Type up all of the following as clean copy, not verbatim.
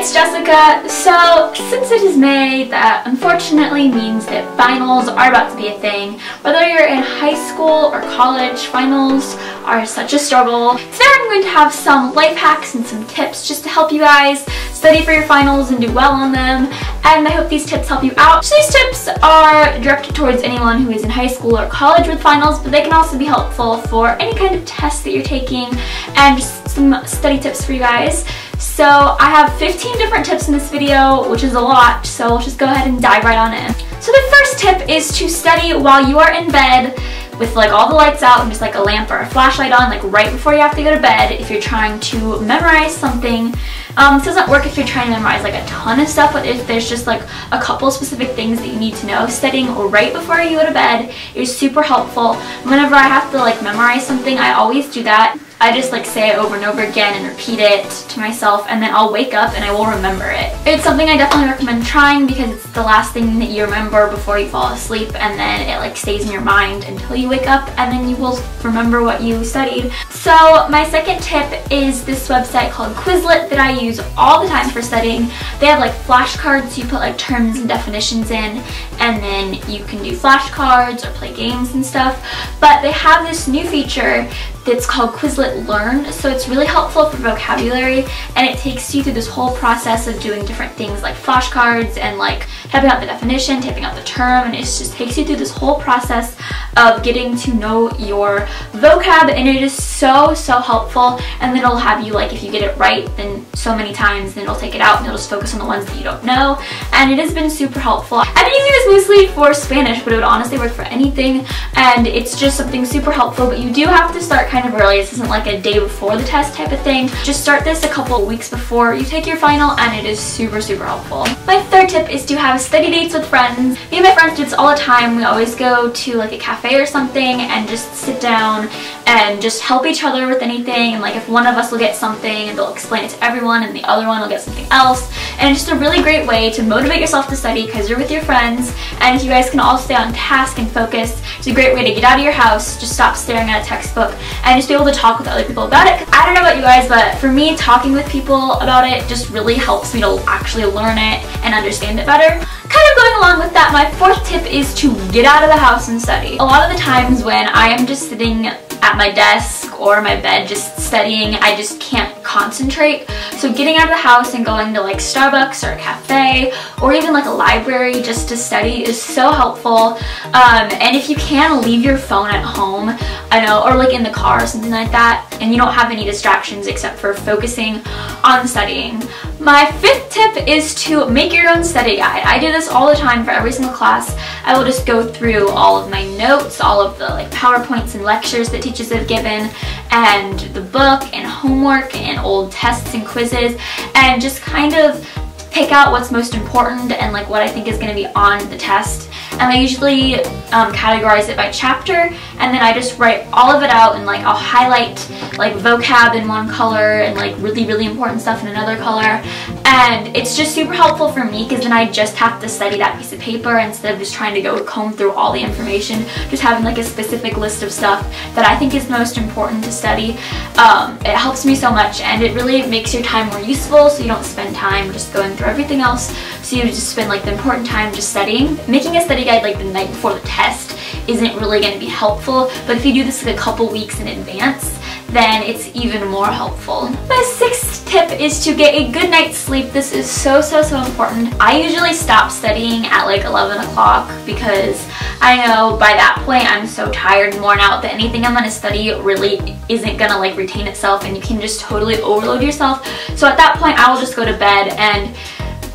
it's Jessica. So, since it is May, that unfortunately means that finals are about to be a thing. Whether you're in high school or college, finals are such a struggle. Today I'm going to have some life hacks and some tips just to help you guys study for your finals and do well on them. And I hope these tips help you out. So these tips are directed towards anyone who is in high school or college with finals, but they can also be helpful for any kind of test that you're taking, and just some study tips for you guys. So I have 15 different tips in this video, which is a lot, so let's just go ahead and dive right on in. So the first tip is to study while you are in bed with like all the lights out and just like a lamp or a flashlight on, like right before you have to go to bed if you're trying to memorize something. This doesn't work if you're trying to memorize like a ton of stuff, but if there's just like a couple specific things that you need to know, studying right before you go to bed is super helpful. Whenever I have to like memorize something, I always do that. I just like say it over and over again and repeat it to myself, and then I'll wake up and I will remember it. It's something I definitely recommend trying because it's the last thing that you remember before you fall asleep, and then it like stays in your mind until you wake up, and then you will remember what you studied. So my second tip is this website called Quizlet that I use all the time for studying. They have like flashcards, you put like terms and definitions in, and then you can do flashcards or play games and stuff. But they have this new feature that's called Quizlet Learn, so it's really helpful for vocabulary, and it takes you through this whole process of doing different things like flashcards and like typing out the definition, typing out the term, and it just takes you through this whole process of getting to know your vocab, and it is so helpful. And then it'll have you, like, if you get it right then so many times, then it'll take it out and it'll just focus on the ones that you don't know, and it has been super helpful. I've been using this mostly for Spanish, but it would honestly work for anything, and it's just something super helpful. But you do have to start kind of early. This isn't like a day before the test type of thing. Just start this a couple of weeks before you take your final, and it is super helpful. My third tip is to have study dates with friends. Me and my friends do this all the time. We always go to like a cafe or something and just sit down and just help each other with anything, and like if one of us will get something, they'll explain it to everyone and the other one will get something else. And it's just a really great way to motivate yourself to study because you're with your friends, and if you guys can all stay on task and focus, it's a great way to get out of your house, just stop staring at a textbook, and just be able to talk with other people about it. I don't know about you guys, but for me, talking with people about it just really helps me to actually learn it and understand it better. Kind of going along with that, my fourth tip is to get out of the house and study. A lot of the times when I am just sitting at my desk or my bed just studying, I just can't concentrate. So getting out of the house and going to like Starbucks or a cafe or even like a library just to study is so helpful. And if you can, leave your phone at home, I know, or like in the car or something like that, and you don't have any distractions except for focusing on studying. My fifth tip is to make your own study guide. I do this all the time for every single class. I will just go through all of my notes, all of the like PowerPoints and lectures that teachers have given, and the book and homework and old tests and quizzes, and just kind of pick out what's most important and like what I think is going to be on the test. And I usually categorize it by chapter, and then I just write all of it out, and like I'll highlight like vocab in one color and like really important stuff in another color. And it's just super helpful for me because then I just have to study that piece of paper instead of just trying to go comb through all the information. Just having like a specific list of stuff that I think is most important to study. It helps me so much, and it really makes your time more useful, so you don't spend time just going through everything else. So you just spend like the important time just studying. Making a study guide like the night before the test isn't really going to be helpful, but if you do this like a couple weeks in advance, then it's even more helpful. My sixth tip is to get a good night's sleep. This is so important. I usually stop studying at like 11 o'clock because I know by that point I'm so tired and worn out that anything I'm going to study really isn't going to like retain itself, and you can just totally overload yourself. So at that point I will just go to bed, and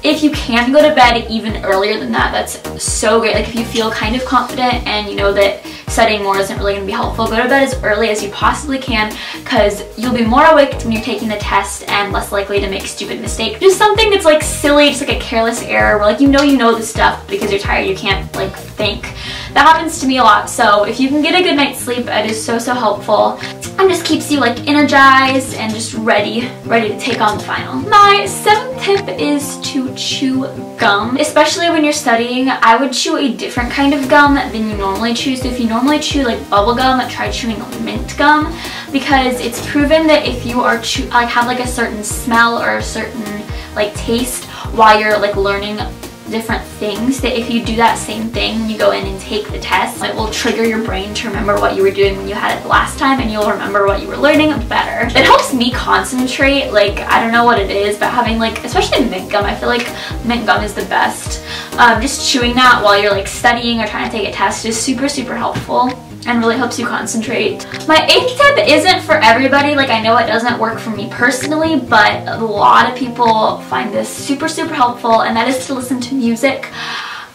if you can go to bed even earlier than that, that's so great. Like if you feel kind of confident and you know that studying more isn't really going to be helpful, go to bed as early as you possibly can, because you'll be more awake when you're taking the test and less likely to make stupid mistakes. Just something that's like silly, just like a careless error where like you know the stuff because you're tired, you can't like think. That happens to me a lot, so if you can get a good night's sleep, it is so helpful, and just keeps you like energized and just ready to take on the final. My seventh tip is to chew gum. Especially when you're studying, I would chew a different kind of gum than you normally chew. So if you normally chew like bubble gum, try chewing mint gum, because it's proven that if you are have like a certain smell or a certain like taste while you're like learning different things, that if you do that same thing when you go in and take the test, it will trigger your brain to remember what you were doing when you had it the last time, and you'll remember what you were learning better. It helps me concentrate. Like, I don't know what it is, but having like, especially mint gum, I feel like mint gum is the best. Just chewing that while you're like studying or trying to take a test is super helpful and really helps you concentrate. My 8th tip isn't for everybody. Like, I know it doesn't work for me personally, but a lot of people find this super helpful, and that is to listen to music.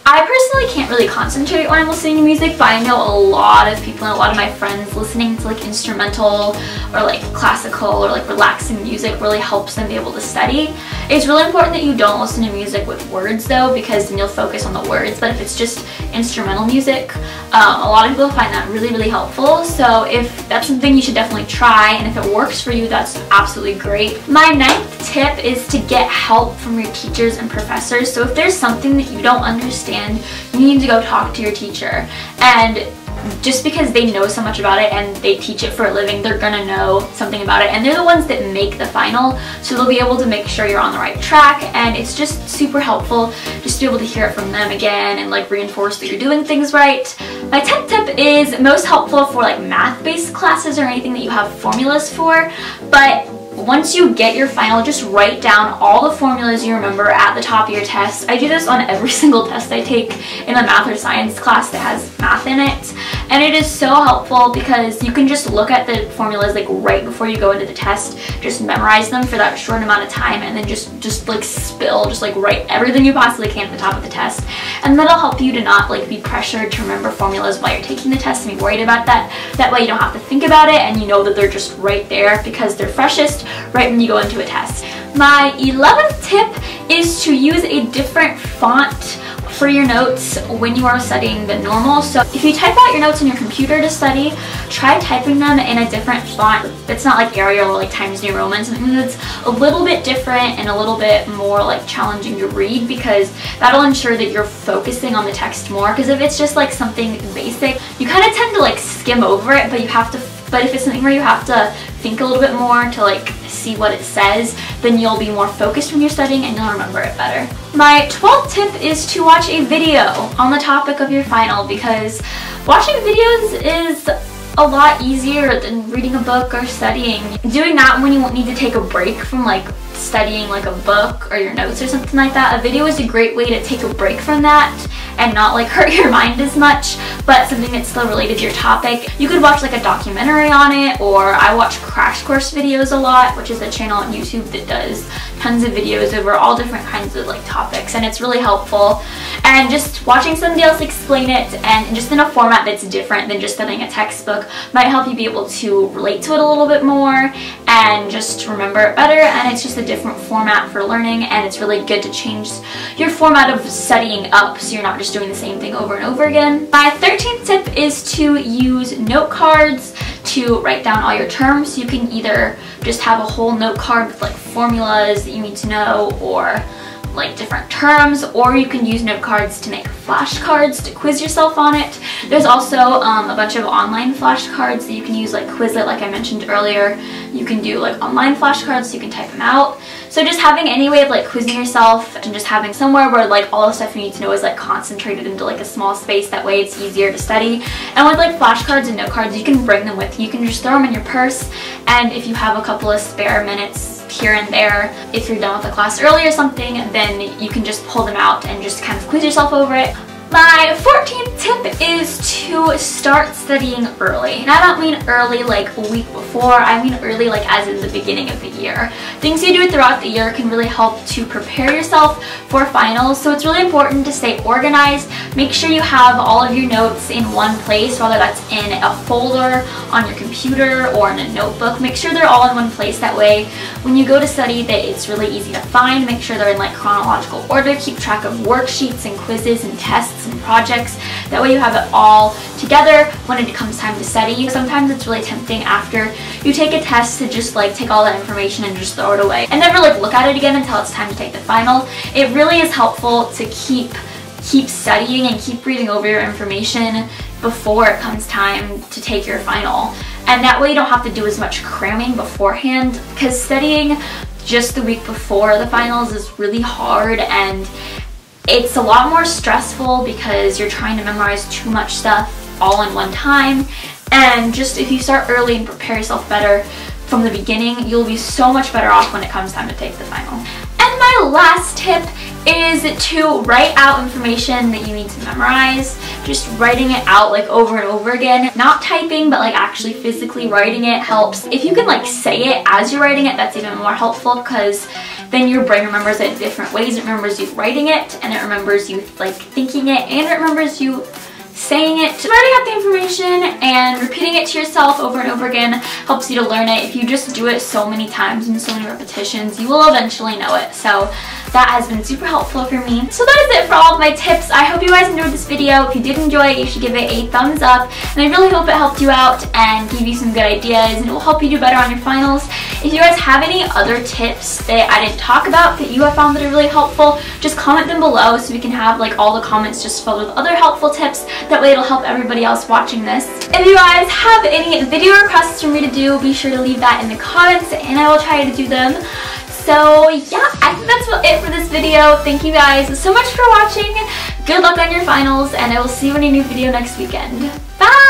I personally can't really concentrate when I'm listening to music, but I know a lot of people and a lot of my friends listening to like instrumental or like classical or like relaxing music really helps them be able to study. It's really important that you don't listen to music with words though, because then you'll focus on the words. But if it's just instrumental music, a lot of people find that really helpful. So if that's something, you should definitely try, and if it works for you, that's absolutely great. My 9th tip is to get help from your teachers and professors. So if there's something that you don't understand, you need to go talk to your teacher. And just because they know so much about it and they teach it for a living, they're gonna know something about it, and they're the ones that make the final, so they'll be able to make sure you're on the right track. And it's just super helpful just to be able to hear it from them again and like reinforce that you're doing things right. My 10th tip is most helpful for like math-based classes or anything that you have formulas for, but once you get your final, just write down all the formulas you remember at the top of your test. I do this on every single test I take in a math or science class that has math in it, and it is so helpful because you can just look at the formulas like right before you go into the test, just memorize them for that short amount of time, and then just like spill, just like write everything you possibly can at the top of the test. And that'll help you to not like be pressured to remember formulas while you're taking the test and be worried about that. That way you don't have to think about it, and you know that they're just right there because they're freshest right when you go into a test. My 11th tip is to use a different font for your notes when you are studying than normal. So if you type out your notes on your computer to study, try typing them in a different font. It's not like Arial or like Times New Roman, something that's a little bit different and a little bit more like challenging to read, because that'll ensure that you're focusing on the text more. Because if it's just like something basic, you kind of tend to like skim over it, but if it's something where you have to think a little bit more to like see what it says, then you'll be more focused when you're studying and you'll remember it better. My 12th tip is to watch a video on the topic of your final, because watching videos is a lot easier than reading a book or studying. Doing that when you won't need to take a break from like studying like a book or your notes or something like that. A video is a great way to take a break from that and not like hurt your mind as much, but something that's still related to your topic. You could watch like a documentary on it, or I watch crash course videos a lot, which is a channel on YouTube that does tons of videos over all different kinds of like topics, and it's really helpful. And just watching somebody else explain it, and just in a format that's different than just studying a textbook, might help you be able to relate to it a little bit more and just remember it better. And it's just a different format for learning, and it's really good to change your format of studying up so you're not just doing the same thing over and over again. My 13th tip is to use note cards to write down all your terms. You can either just have a whole note card with like formulas that you need to know, or like different terms, or you can use note cards to make flashcards to quiz yourself on it. There's also a bunch of online flashcards that you can use, like Quizlet, like I mentioned earlier. You can do like online flashcards so you can type them out. So just having any way of like quizzing yourself and just having somewhere where like all the stuff you need to know is like concentrated into like a small space, that way it's easier to study. And with like flashcards and note cards, you can bring them with you. You can just throw them in your purse, and if you have a couple of spare minutes here and there, if you're done with the class early or something, then you can just pull them out and just kind of quiz yourself over it. My 14th tip is to start studying early. And I don't mean early like a week before, I mean early like as in the beginning of the year. Things you do throughout the year can really help to prepare yourself for finals, so it's really important to stay organized. Make sure you have all of your notes in one place, whether that's in a folder, on your computer, or in a notebook. Make sure they're all in one place, that way when you go to study that it's really easy to find. Make sure they're in like chronological order. Keep track of worksheets and quizzes and tests and projects. That way you have it all together when it comes time to study. Sometimes it's really tempting after you take a test to just like take all that information and just throw it away and never like look at it again until it's time to take the final. It really is helpful to keep studying and keep reading over your information before it comes time to take your final. And that way you don't have to do as much cramming beforehand, because studying just the week before the finals is really hard, and it's a lot more stressful because you're trying to memorize too much stuff all in one time. And just if you start early and prepare yourself better from the beginning, you'll be so much better off when it comes time to take the final. And my last tip is to write out information that you need to memorize. Just writing it out like over and over again. Not typing, but like actually physically writing it helps. If you can like say it as you're writing it, that's even more helpful, because then your brain remembers it in different ways. It remembers you writing it, and it remembers you like thinking it, and it remembers you saying it. Writing out the information and repeating it to yourself over and over again helps you to learn it. If you just do it so many times and so many repetitions, you will eventually know it. So that has been super helpful for me. So that is it for all of my tips. I hope you guys enjoyed this video. If you did enjoy it, you should give it a thumbs up. And I really hope it helped you out and gave you some good ideas, and it will help you do better on your finals. If you guys have any other tips that I didn't talk about that you have found that are really helpful, just comment them below so we can have like all the comments just filled with other helpful tips. That way it'll help everybody else watching this. If you guys have any video requests for me to do, be sure to leave that in the comments and I will try to do them. So yeah, I think that's it for this video. Thank you guys so much for watching. Good luck on your finals, and I will see you in a new video next weekend. Bye!